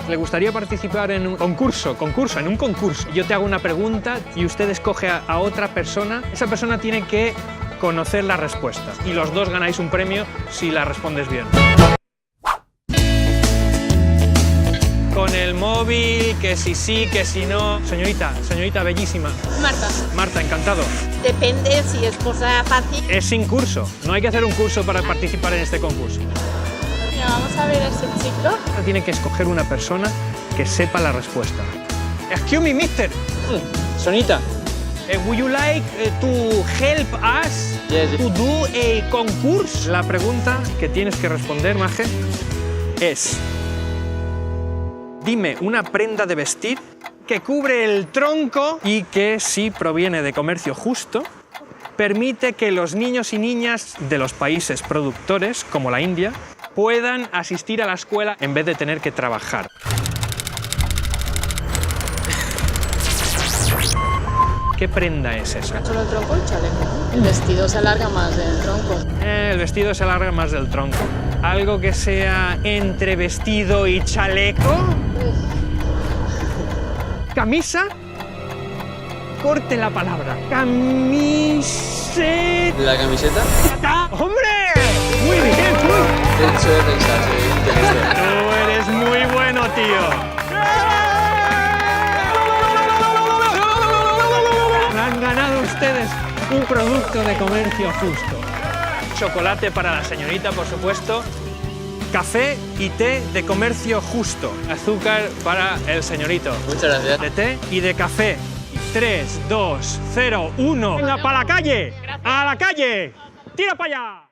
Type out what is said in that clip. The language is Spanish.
¿Le gustaría participar en un concurso? En un concurso. Yo te hago una pregunta y usted escoge a otra persona. Esa persona tiene que conocer la respuesta. Y los dos ganáis un premio si la respondes bien. Con el móvil, que si sí, que si no. Señorita bellísima. Marta. Marta, encantado. Depende si es cosa fácil. Es sin curso. No hay que hacer un curso para participar en este concurso. Mira, vamos a ver a ese chico. Tiene que escoger una persona que sepa la respuesta. Excuse me, mister. Sonita, would you like to help us to do a concurse? La pregunta que tienes que responder, Maje, es: dime una prenda de vestir que cubre el tronco y que, si proviene de comercio justo, permite que los niños y niñas de los países productores, como la India, puedan asistir a la escuela en vez de tener que trabajar. ¿Qué prenda es esa? Solo el tronco y chaleco. El vestido se alarga más del tronco. El vestido se alarga más del tronco. ¿Algo que sea entre vestido y chaleco? ¿Camisa? Corte la palabra. Camiseta. ¿La camiseta? ¡Hombre! Muy bien, muy. De hecho, de pensar, soy inteligente. Tú eres muy bueno, tío. Han ganado ustedes un producto de comercio justo. Chocolate para la señorita, por supuesto. Café y té de comercio justo. Azúcar para el señorito. Muchas gracias. De té y de café. 3, 2, 0, 1. ¡Venga, para la calle! ¡A la calle! ¡Tira para allá!